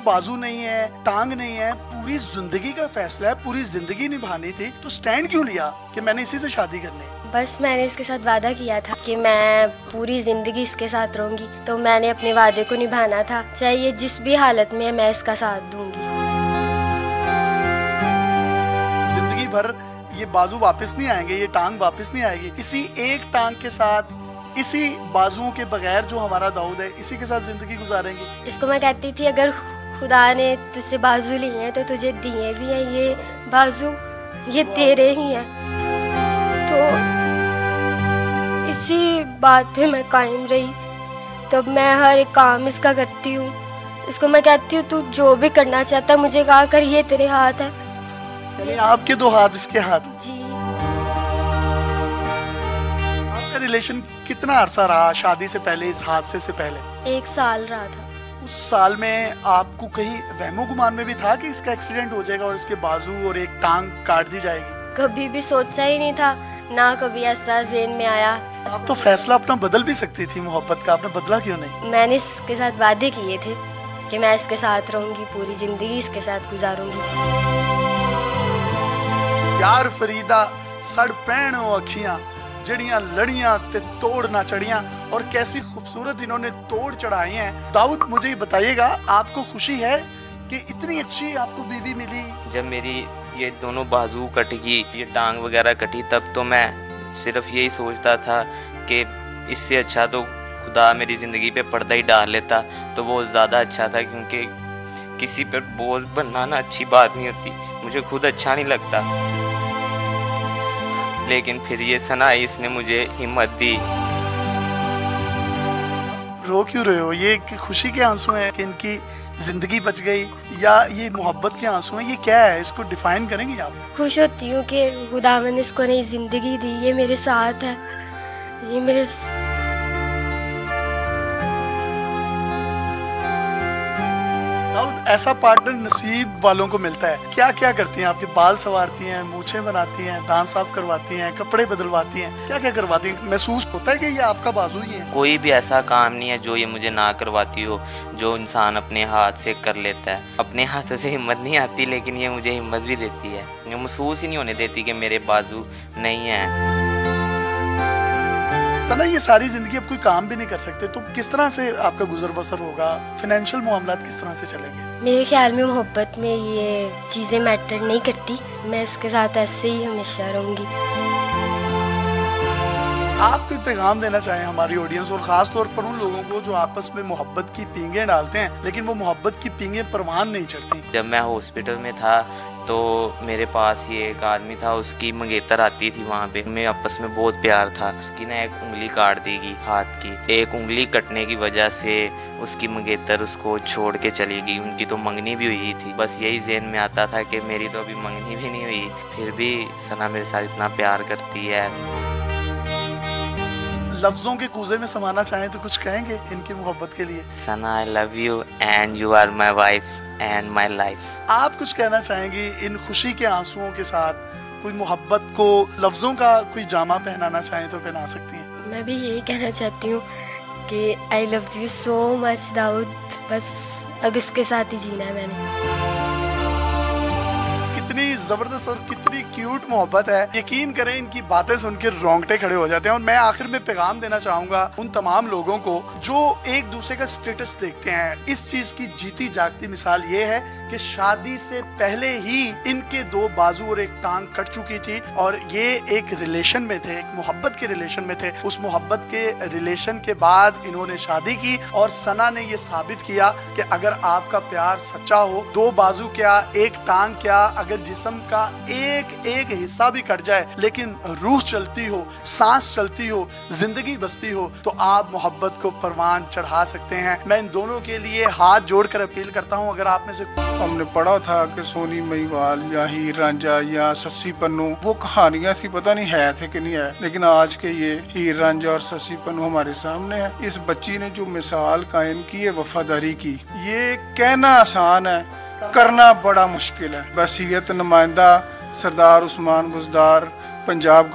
बाजू नहीं है, टांग नहीं है, पूरी जिंदगी का फैसला है, पूरी जिंदगी निभानी थी, तो स्टैंड क्यों लिया कि मैंने इसी से शादी करनी है? बस मैंने इसके साथ वादा किया था कि मैं पूरी जिंदगी इसके साथ रहूंगी, तो मैंने अपने वादे को निभाना था, चाहे ये जिस भी हालत में है मैं इसका साथ दूंगी। जिंदगी भर ये बाजू वापस नहीं आएंगे, ये टांग वापस नहीं आएगी। इसी एक टांग के साथ, इसी बाजुओं के बगैर जो हमारा दाऊद है, इसी के साथ जिंदगी गुजारेंगे। इसको मैं कहती थी अगर खुदा ने तुझसे बाजू लिए हैं तो तुझे दिए भी हैं ये बाजू, ये तेरे ही हैं। तो इसी बात पे मैं कायम रही, तो मैं हर एक काम इसका करती हूँ। इसको मैं कहती हूँ तू जो भी करना चाहता है मुझे कहा कर, ये तेरे हाथ है। यानी आपके दो हाथ इसके हाथ जी। आपका रिलेशन कितना अरसा रहा शादी से पहले, इस हादसे से पहले? 1 साल रहा था। उस साल में आपको कहीं वहमो गुमान में भी था कि इसका एक्सीडेंट हो जाएगा और इसके बाजू और एक टांग काट दी जाएगी? कभी भी सोचा ही नहीं था, ना कभी ऐसा ज़हन में आया। आप तो फैसला अपना बदल भी सकती थी मोहब्बत का, आपने बदला क्यों नहीं? मैंने इसके साथ वादे किए थे कि मैं इसके साथ रहूंगी, पूरी जिंदगी इसके साथ गुजारूंगी। यार फरीदा सड़ पैण अखियां जड़ियां लड़ियां ते तोड़ ना चढ़ियां, और कैसी खूबसूरत इन्होंने तोड़ चढ़ाई हैं। दाऊद मुझे बताइएगा, आपको खुशी है कि इतनी अच्छी आपको बीवी मिली? जब मेरी ये दोनों बाजू कटेगी, ये टांग वगैरह कटी, तब तो मैं सिर्फ यही सोचता था कि इससे अच्छा तो खुदा मेरी ज़िंदगी पे पर्दा ही डाल लेता तो वो ज़्यादा अच्छा था, क्योंकि किसी पर बोझ बनना ना अच्छी बात नहीं होती, मुझे खुद अच्छा नहीं लगता। लेकिन फिर ये सना इसने मुझे हिम्मत दी। रो क्यों रहे हो? ये खुशी के आंसू हैं कि इनकी जिंदगी बच गई, या ये मोहब्बत के आंसू हैं? ये क्या है, इसको डिफाइन करेंगे आप? खुश होती हूँ कि खुदावन ने इसको नई जिंदगी दी, ये मेरे साथ है, ये मेरे दाऊद, ऐसा पार्टनर नसीब वालों को मिलता है। क्या क्या करती हैं? आपके बाल संवारती हैं, मूछें बनाती हैं, दांत साफ करवाती हैं, कपड़े बदलवाती हैं, क्या क्या करवाती हैं? महसूस होता है कि ये आपका बाजू ही है? कोई भी ऐसा काम नहीं है जो ये मुझे ना करवाती हो, जो इंसान अपने हाथ से कर लेता है। अपने हाथों से हिम्मत नहीं आती, लेकिन ये मुझे हिम्मत भी देती है। ये महसूस ही नहीं होने देती कि मेरे बाजू नहीं है। सना, ये सारी जिंदगी अब कोई काम भी नहीं कर सकते, तो किस तरह से आपका गुजर बसर होगा? फाइनेंशियल मामलात किस तरह से चलेंगे? मेरे ख्याल में मोहब्बत में ये चीज़ें मैटर नहीं करती, मैं इसके साथ ऐसे ही हमेशा रहूंगी। आप कोई पैगाम देना चाहें हमारी ऑडियंस और खास तौर पर उन लोगों को जो आपस में मोहब्बत की पींगे डालते हैं, लेकिन वो मोहब्बत की पींगे परवान नहीं चढ़ती? जब मैं हॉस्पिटल में था तो मेरे पास ये एक आदमी था, उसकी मंगेतर आती थी वहाँ पे, हमें आपस में बहुत प्यार था। उसकी ना एक उंगली काट देगी हाथ की, एक उंगली कटने की वजह से उसकी मंगेतर उसको छोड़ के चली गई। उनकी तो मंगनी भी हुई थी। बस यही ज़हन में आता था कि मेरी तो अभी मंगनी भी नहीं हुई, फिर भी सना मेरे साथ इतना प्यार करती है। लफ्जों के कूजे में समाना चाहें तो कुछ कहेंगे इनकी मोहब्बत के लिए? Sana, I love you and you are my wife and my life. आप कुछ कहना चाहेंगी इन खुशी के आंसुओं के साथ? कोई मोहब्बत को लफ्जों का कोई जामा पहनाना चाहें तो पहना सकती हैं। मैं भी यही कहना चाहती हूँ कि I love you so much Dawood, बस अब इसके साथ ही जीना है मैंने। कितनी जबरदस्त और कितनी क्यूट मोहब्बत है, यकीन करें इनकी बातें सुनकर रोंगटे खड़े हो जाते हैं। और मैं आखिर में पैगाम देना चाहूंगा उन तमाम लोगों को जो एक दूसरे का स्टेटस देखते हैं। इस चीज की जीती जागती मिसाल ये है कि शादी से पहले ही इनके 2 बाजू और एक टांग कट चुकी थी, और ये एक रिलेशन में थे, एक मोहब्बत के रिलेशन में थे। उस मोहब्बत के रिलेशन के बाद इन्होंने शादी की, और सना ने ये साबित किया कि अगर आपका प्यार सच्चा हो, 2 बाजू क्या, एक टांग क्या, अगर जिस्म का एक एक हिस्सा भी कट जाए लेकिन रूह चलती हो, सांस चलती हो, जिंदगी बसती हो, तो आप मोहब्बत को परवान चढ़ा सकते हैं। मैं इन दोनों के लिए हाथ जोड़कर अपील करता हूं, अगर आप में से हमने पढ़ा था कि सोनी महिवाल या हीर रांझा या सस्सी पन्नू वो कहानियां थी, पता नहीं है थे कि नहीं है, लेकिन आज के ये हीर रांझा और सस्सी पन्नू हमारे सामने है। इस बच्ची ने जो मिसाल कायम की है वफादारी की, ये कहना आसान है, करना बड़ा मुश्किल है। बसीयत नुमाइंदा सरदार उस्मान बुज़दार, पंजाब।